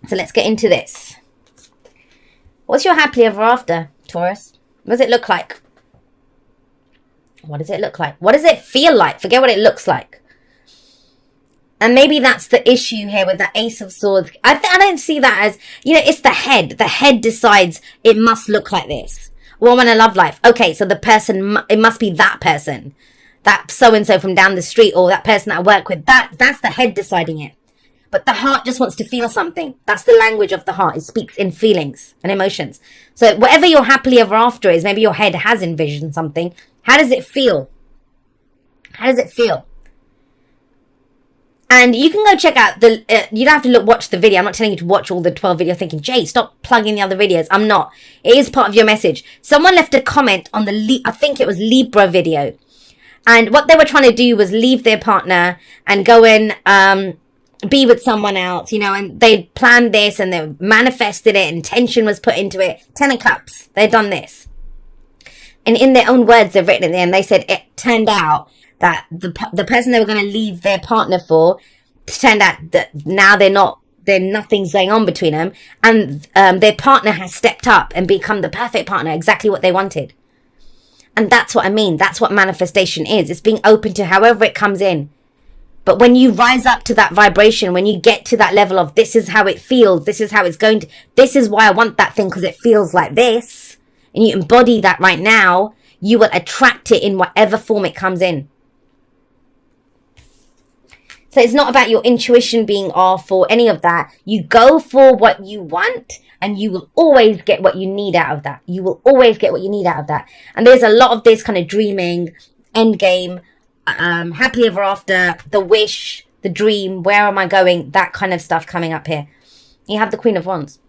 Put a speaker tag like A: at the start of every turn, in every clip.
A: So let's get into this. What's your happily ever after, Taurus? What does it look like? What does it look like? What does it feel like? Forget what it looks like. And maybe that's the issue here with the Ace of Swords. I don't see that as, it's the head. The head decides it must look like this. Woman in love life. Okay, so the person, it must be that person. That so-and-so from down the street, or that person that I work with. That's the head deciding it. But the heart just wants to feel something. That's the language of the heart. It speaks in feelings and emotions. So whatever your happily ever after is, maybe your head has envisioned something. How does it feel? How does it feel? And you can go check out you don't have to watch the video. I'm not telling you to watch all the 12 videos thinking, Jay, stop plugging the other videos. I'm not. It is part of your message. Someone left a comment on I think it was Libra video. And what they were trying to do was leave their partner and go and be with someone else, and they planned this and they manifested it, intention was put into it. 10 of Cups. They'd done this. And in their own words, they've written it there, and they said it turned out that the person they were going to leave their partner for, turned out that now nothing's going on between them, and their partner has stepped up and become the perfect partner, exactly what they wanted. And that's what I mean. That's what manifestation is. It's being open to however it comes in. But when you rise up to that vibration, when you get to that level of this is how it feels, this is how it's going to, this is why I want that thing because it feels like this, and you embody that right now, you will attract it in whatever form it comes in. So it's not about your intuition being off or any of that. You go for what you want and you will always get what you need out of that. You will always get what you need out of that. And there's a lot of this kind of dreaming, end game, happily ever after, the wish, the dream, where am I going, that kind of stuff coming up here. You have the Queen of Wands.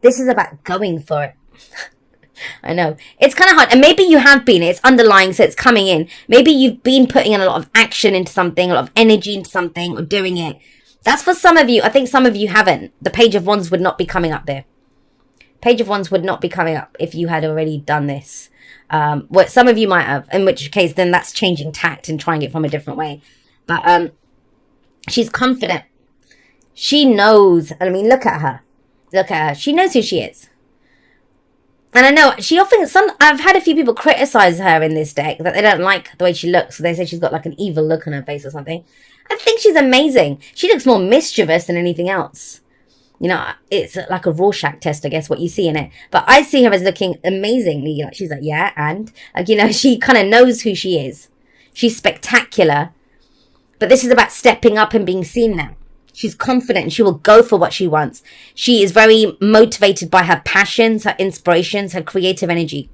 A: This is about going for it. I know. It's kind of hard. And maybe you have been. It's underlying, so it's coming in. Maybe you've been putting in a lot of action into something, a lot of energy into something, or doing it. That's for some of you. I think some of you haven't. The Page of Wands would not be coming up there. Page of Wands would not be coming up if you had already done this. What some of you might have, in which case then that's changing tact and trying it from a different way. But she's confident. She knows. I mean, look at her. Look at her. She knows who she is. And I know she often, I've had a few people criticize her in this deck that they don't like the way she looks. So they say she's got like an evil look on her face or something. I think she's amazing. She looks more mischievous than anything else. It's like a Rorschach test, I guess, what you see in it. But I see her as looking amazingly. She's like, yeah, and she kind of knows who she is. She's spectacular. But this is about stepping up and being seen now. She's confident and she will go for what she wants. She is very motivated by her passions, her inspirations, her creative energy.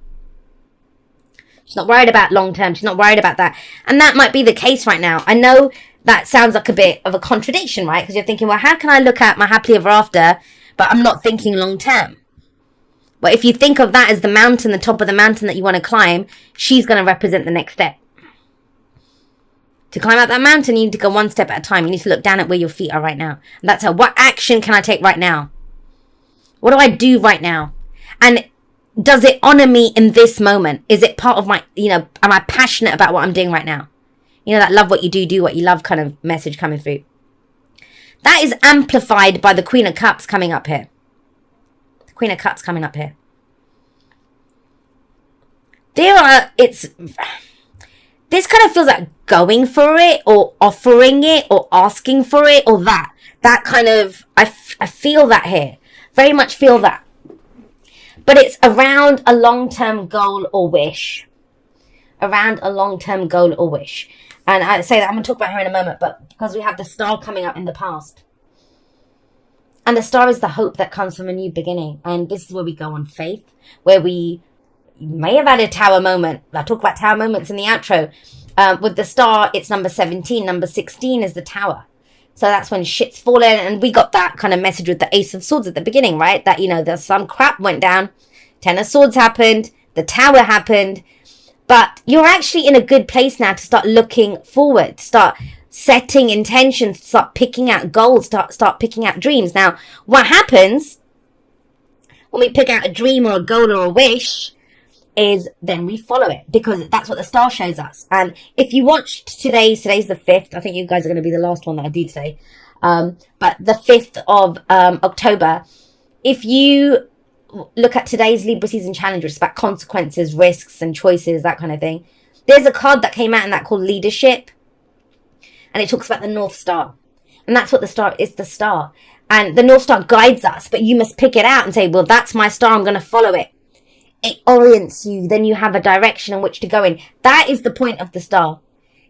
A: She's not worried about long term. She's not worried about that. And that might be the case right now. I know that sounds like a bit of a contradiction, right? Because you're thinking, well, how can I look at my happily ever after, but I'm not thinking long term? Well, if you think of that as the mountain, the top of the mountain that you want to climb, she's going to represent the next step. To climb out that mountain, you need to go one step at a time. You need to look down at where your feet are right now. And that's how, what action can I take right now? What do I do right now? And does it honor me in this moment? Is it part of my, am I passionate about what I'm doing right now? That love what you do, do what you love kind of message coming through. That is amplified by the Queen of Cups coming up here. The Queen of Cups coming up here. This kind of feels like going for it or offering it or asking for it or that. That kind of, I feel that here. Very much feel that. But it's around a long-term goal or wish. Around a long-term goal or wish. And I say that, I'm going to talk about her in a moment, but because we have the star coming up in the past. And the star is the hope that comes from a new beginning. And this is where we go on faith, where we may have had a tower moment. I talk about tower moments in the outro. With the star, it's number 17. Number 16 is the tower. So that's when shit's fallen. And we got that kind of message with the Ace of Swords at the beginning, right? That, there's some crap went down. 10 of Swords happened. The tower happened. But you're actually in a good place now to start looking forward. Start setting intentions. Start picking out goals. Start picking out dreams. Now, what happens when we pick out a dream or a goal or a wish is then we follow it, because that's what the star shows us. And if you watched today's the 5th, I think you guys are going to be the last one that I do today. But the 5th of October, if you look at today's Libra season challenge, which is about consequences, risks, and choices, that kind of thing, there's a card that came out in that called Leadership, and it talks about the North Star. And that's what the star is, the star. And the North Star guides us, but you must pick it out and say, well, that's my star, I'm going to follow it. It orients you, then you have a direction in which to go in. That is the point of the star.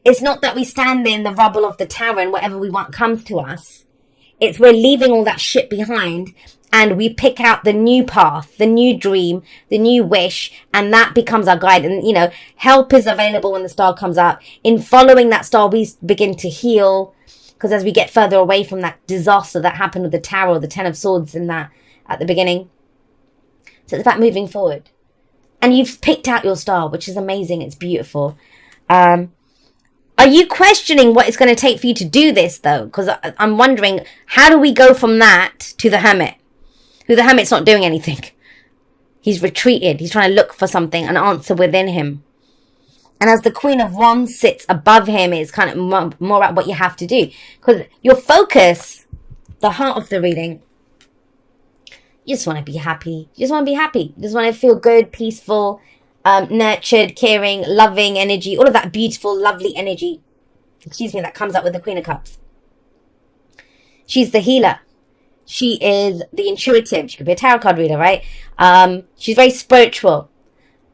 A: It's not that we stand there in the rubble of the tower and whatever we want comes to us. It's we're leaving all that shit behind and we pick out the new path, the new dream, the new wish, and that becomes our guide. And, you know, help is available when the star comes up. In following that star, we begin to heal, because as we get further away from that disaster that happened with the Tower, or the Ten of Swords in that at the beginning. So it's about moving forward. And you've picked out your star, which is amazing. It's beautiful. Are you questioning what it's going to take for you to do this, though? Because I'm wondering, how do we go from that to the Hermit? Who the Hermit's not doing anything. He's retreated. He's trying to look for something, an answer within him. And as the Queen of Wands sits above him, it's kind of more about what you have to do. Because your focus, the heart of the reading, you just want to be happy. You just want to be happy. You just want to feel good, peaceful, nurtured, caring, loving energy. All of that beautiful, lovely energy, that comes up with the Queen of Cups. She's the healer. She is the intuitive. She could be a tarot card reader, right? She's very spiritual.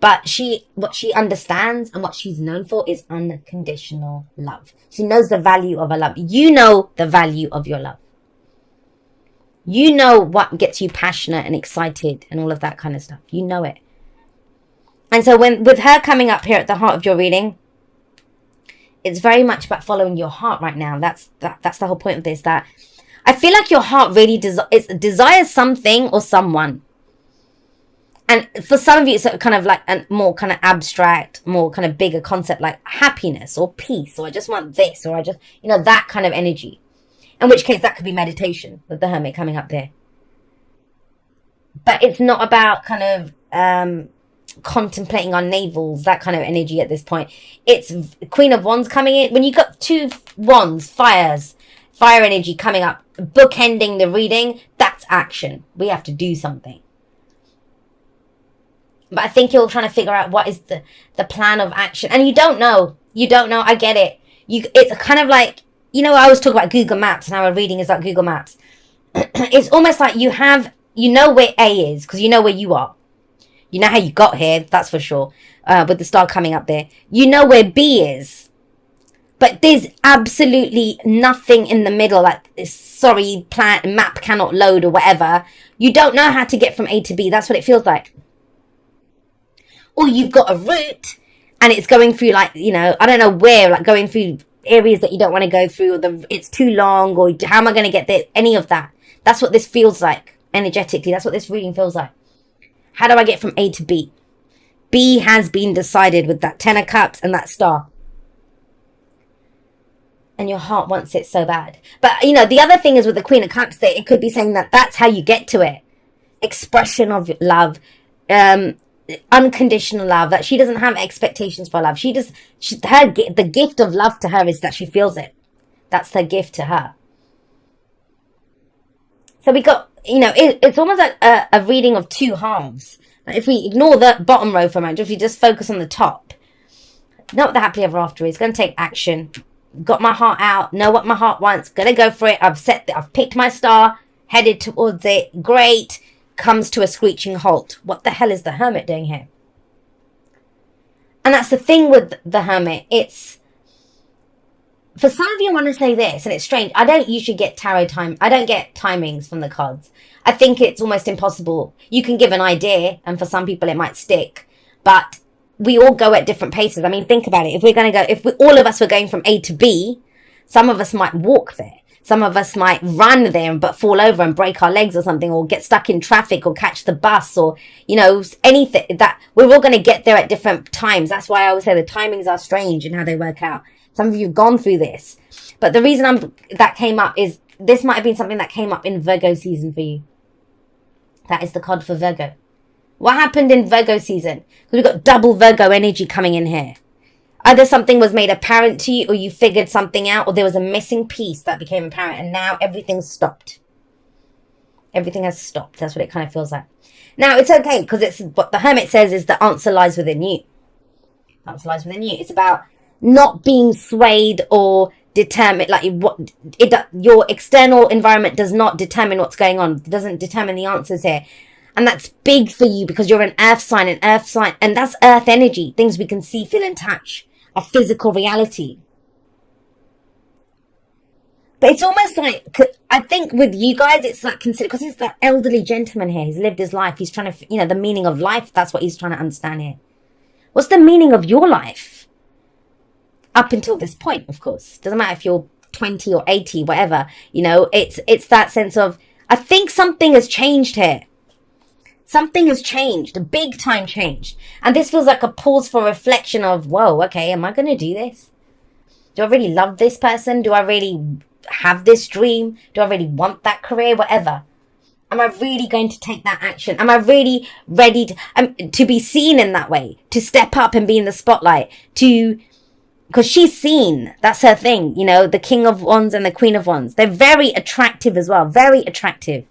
A: But what she understands and what she's known for is unconditional love. She knows the value of her love. You know the value of your love. You know what gets you passionate and excited and all of that kind of stuff. You know it. And so with her coming up here at the heart of your reading, it's very much about following your heart right now. That's the whole point of this. That I feel like your heart really desires something or someone. And for some of you, it's kind of like a more kind of abstract, more kind of bigger concept like happiness or peace, or I just want this, or I just, that kind of energy. In which case, that could be meditation with the Hermit coming up there. But it's not about kind of contemplating on navels, that kind of energy at this point. It's Queen of Wands coming in. When you got two wands, fire energy coming up, bookending the reading, that's action. We have to do something. But I think you're trying to figure out what is the plan of action. And you don't know. I get it. It's kind of like, I always talk about Google Maps and how a reading is like Google Maps. It's almost like you know where A is because you know where you are. You know how you got here, that's for sure, with the star coming up there. You know where B is. But there's absolutely nothing in the middle, like, map cannot load or whatever. You don't know how to get from A to B. That's what it feels like. Or you've got a route and it's going through I don't know where, like going through areas that you don't want to go through, or it's too long, or how am I going to get there? Any of that. That's what this feels like energetically. That's what this reading feels like. How do I get from A to B? B has been decided with that Ten of Cups and that star. And your heart wants it so bad. But, the other thing is with the Queen of Cups, that it could be saying that that's how you get to it. Expression of love. Unconditional love, that she doesn't have expectations for love. The gift of love to her is that she feels it. That's her gift to her. So we got, it's almost like a reading of two halves. Like if we ignore the bottom row for a moment, if we just focus on the top, know what the happily ever after is. Going to take action. Got my heart out. Know what my heart wants. Gonna go for it. I've picked my star. Headed towards it. Great. Comes to a screeching halt. What the hell is the Hermit doing here? And that's the thing with the Hermit. It's, for some of you, I want to say this, and it's strange. I don't usually get tarot time. I don't get timings from the cards. I think it's almost impossible. You can give an idea, and for some people it might stick, but we all go at different paces. I mean, think about it. All of us were going from A to B, some of us might walk there. Some of us might run there but fall over and break our legs or something, or get stuck in traffic or catch the bus, or, anything that we're all going to get there at different times. That's why I always say the timings are strange in how they work out. Some of you have gone through this, but the reason that came up is this might have been something that came up in Virgo season for you. That is the card for Virgo. What happened in Virgo season? We've got double Virgo energy coming in here. Either something was made apparent to you, or you figured something out, or there was a missing piece that became apparent, and now everything's stopped. Everything has stopped. That's what it kind of feels like. Now, it's okay, because it's what the Hermit says is the answer lies within you. The answer lies within you. It's about not being swayed or determined. Like, your external environment does not determine what's going on. It doesn't determine the answers here. And that's big for you because you're an earth sign, and that's earth energy. Things we can see, feel, and touch. A physical reality. But it's almost like, I think with you guys, it's like consider, because it's that elderly gentleman here. He's lived his life. He's trying to, the meaning of life. That's what he's trying to understand here. What's the meaning of your life? Up until this point, of course. Doesn't matter if you're 20 or 80, whatever. It's that sense of, I think something has changed here. Something has changed, a big time change. And this feels like a pause for reflection of, whoa, okay, am I going to do this? Do I really love this person? Do I really have this dream? Do I really want that career? Whatever. Am I really going to take that action? Am I really ready to be seen in that way? To step up and be in the spotlight? Because she's seen. That's her thing. The King of Wands and the Queen of Wands. They're very attractive as well. Very attractive.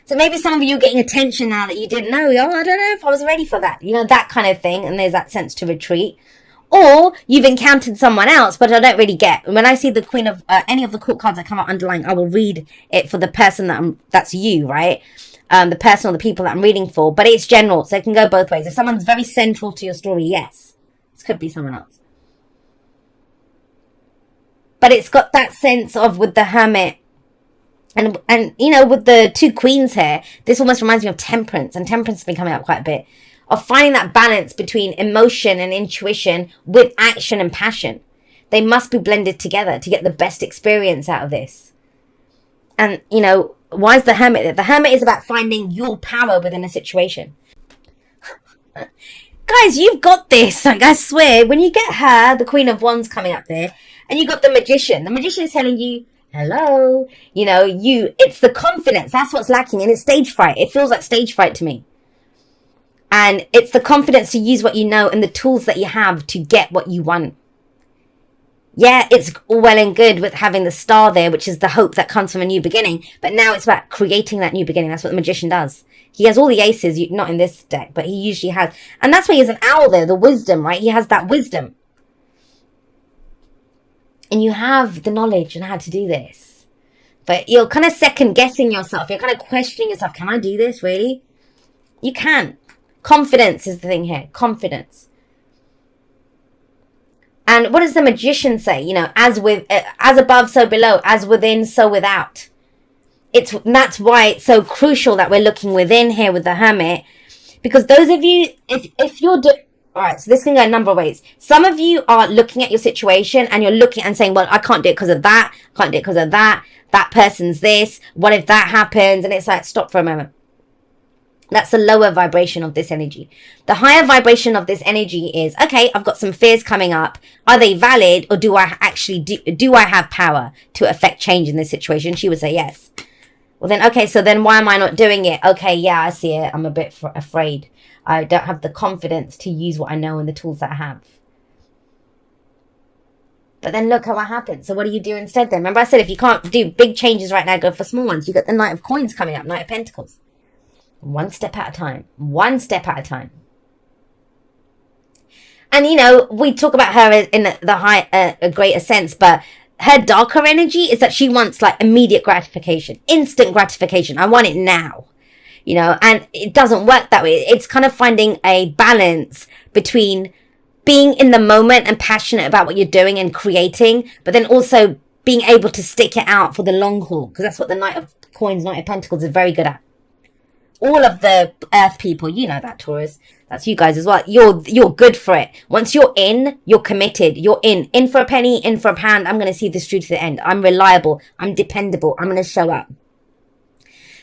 A: So maybe some of you are getting attention now that you didn't know. Oh, I don't know if I was ready for that. That kind of thing. And there's that sense to retreat. Or you've encountered someone else, but I don't really get. When I see the Queen of, any of the court cards that come out underlying, I will read it for the person that's you, right? The person or the people that I'm reading for. But it's general, so it can go both ways. If someone's very central to your story, yes. This could be someone else. But it's got that sense of, with the Hermit, and with the two queens here, this almost reminds me of Temperance, and Temperance has been coming up quite a bit, of finding that balance between emotion and intuition with action and passion. They must be blended together to get the best experience out of this. And, why is the Hermit there? The Hermit is about finding your power within a situation. Guys, you've got this. Like, I swear, when you get her, the Queen of Wands coming up there, and you got the Magician is telling you, hello, it's the confidence. That's what's lacking. And it's stage fright. It feels like stage fright to me. And it's the confidence to use what you know and the tools that you have to get what you want. Yeah, it's all well and good with having the star there, which is the hope that comes from a new beginning. But now it's about creating that new beginning. That's what the Magician does. He has all the aces, not in this deck, but he usually has. And that's why he has an owl there, the wisdom, right? He has that wisdom. And you have the knowledge on how to do this. But you're kind of second guessing yourself. You're kind of questioning yourself. Can I do this, really? You can. Confidence is the thing here. Confidence. And what does the Magician say? As above, so below. As within, so without. That's why it's so crucial that we're looking within here with the Hermit. Because those of you, if you're... Alright, so this can go a number of ways. Some of you are looking at your situation and you're looking and saying, well, I can't do it because of that. I can't do it because of that. That person's this. What if that happens? And it's like, stop for a moment. That's the lower vibration of this energy. The higher vibration of this energy is, okay, I've got some fears coming up. Are they valid, or do I actually do I have power to affect change in this situation? She would say yes. Well then, okay, so then why am I not doing it? Okay, yeah, I see it. I'm a bit afraid. I don't have the confidence to use what I know and the tools that I have. But then look at what happens. So what do you do instead then? Remember I said if you can't do big changes right now, go for small ones. You got the Knight of Coins coming up, Knight of Pentacles. One step at a time. One step at a time. And, we talk about her in a greater sense, but her darker energy is that she wants, like, immediate gratification. Instant gratification. I want it now. And it doesn't work that way. It's kind of finding a balance between being in the moment and passionate about what you're doing and creating, but then also being able to stick it out for the long haul, because that's what the Knight of Coins, Knight of Pentacles is very good at. All of the earth people, that, Taurus. That's you guys as well. You're good for it. Once you're in, you're committed. You're in. In for a penny, in for a pound. I'm going to see this through to the end. I'm reliable. I'm dependable. I'm going to show up.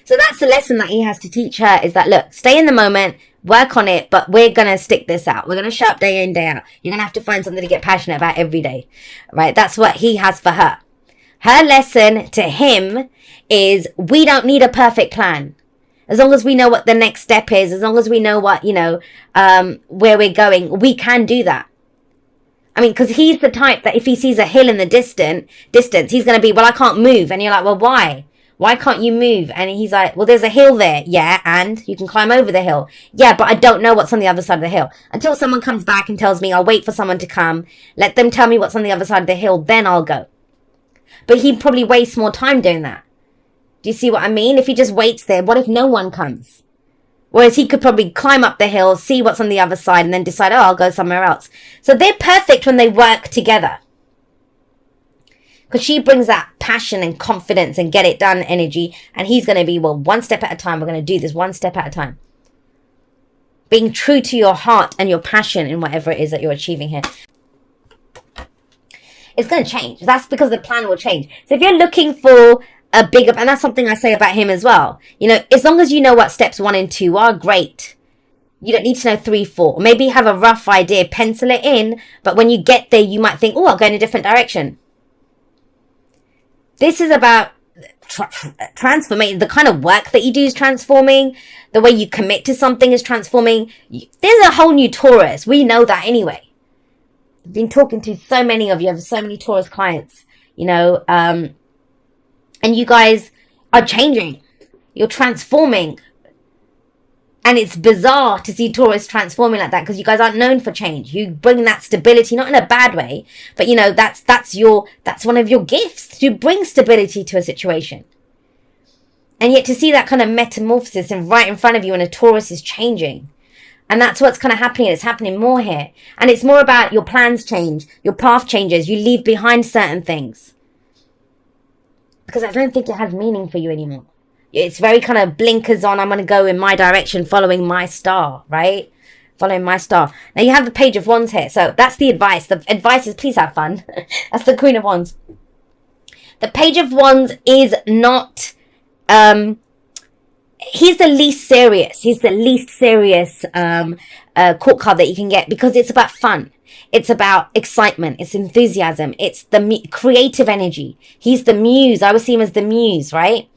A: So that's the lesson that he has to teach her, is that, look, stay in the moment, work on it, but we're going to stick this out. We're going to show up day in, day out. You're going to have to find something to get passionate about every day. Right? That's what he has for her. Her lesson to him is, we don't need a perfect plan. As long as we know what the next step is, as long as we know what, where we're going, we can do that. I mean, because he's the type that if he sees a hill in the distance, he's going to be, well, I can't move. And you're like, well, why? Why can't you move? And he's like, well, there's a hill there. Yeah, and you can climb over the hill. Yeah, but I don't know what's on the other side of the hill. Until someone comes back and tells me, I'll wait for someone to come. Let them tell me what's on the other side of the hill, then I'll go. But he probably wastes more time doing that. Do you see what I mean? If he just waits there, what if no one comes? Whereas he could probably climb up the hill, see what's on the other side, and then decide, oh, I'll go somewhere else. So they're perfect when they work together. Because she brings that passion and confidence and get it done energy. And he's going to be, well, one step at a time. We're going to do this one step at a time. Being true to your heart and your passion in whatever it is that you're achieving here. It's going to change. That's because the plan will change. So if you're looking for a bigger, and that's something I say about him as well. As long as you know what steps 1 and 2 are, great. You don't need to know 3, 4. Maybe have a rough idea, pencil it in. But when you get there, you might think, oh, I'll go in a different direction. This is about transforming. The kind of work that you do is transforming. The way you commit to something is transforming. There's a whole new Taurus. We know that anyway. I've been talking to so many of you. I have so many Taurus clients, and you guys are changing. You're transforming. And it's bizarre to see Taurus transforming like that because you guys aren't known for change. You bring that stability, not in a bad way, but that's one of your gifts, to bring stability to a situation. And yet to see that kind of metamorphosis and right in front of you when a Taurus is changing. And that's what's kind of happening. It's happening more here. And it's more about your plans change, your path changes, you leave behind certain things. Because I don't think it has meaning for you anymore. It's very kind of blinkers on. I'm going to go in my direction, following my star, right? Following my star. Now you have the Page of Wands here. So that's the advice. The advice is please have fun. That's the Queen of Wands. The Page of Wands is not, he's the least serious. He's the least serious court card that you can get because it's about fun. It's about excitement. It's enthusiasm. It's the creative energy. He's the muse. I would see him as the muse, right?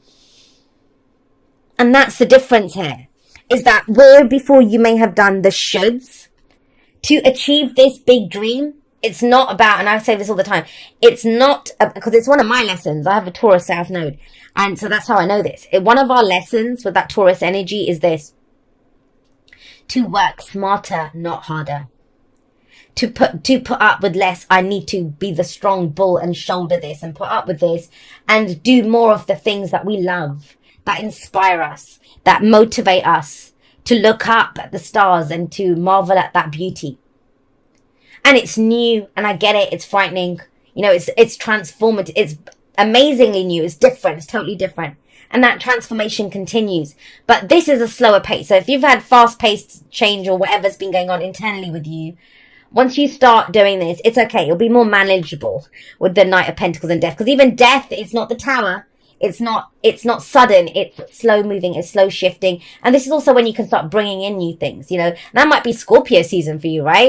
A: And that's the difference here, is that where before you may have done the shoulds to achieve this big dream, it's not about, and I say this all the time, it's not, because it's one of my lessons. I have a Taurus South Node. And so that's how I know this. One of our lessons with that Taurus energy is this: to work smarter, not harder. To put up with less, I need to be the strong bull and shoulder this and put up with this and do more of the things that we love, that inspire us, that motivate us to look up at the stars and to marvel at that beauty. And it's new, and I get it, it's frightening. It's transformative, it's amazingly new, it's different, it's totally different. And that transformation continues. But this is a slower pace. So if you've had fast-paced change or whatever's been going on internally with you, once you start doing this, it's okay. It'll be more manageable with the Knight of Pentacles and Death. Because even Death is not the Tower. It's not sudden. It's slow moving. It's slow shifting. And this is also when you can start bringing in new things, That might be Scorpio season for you, right?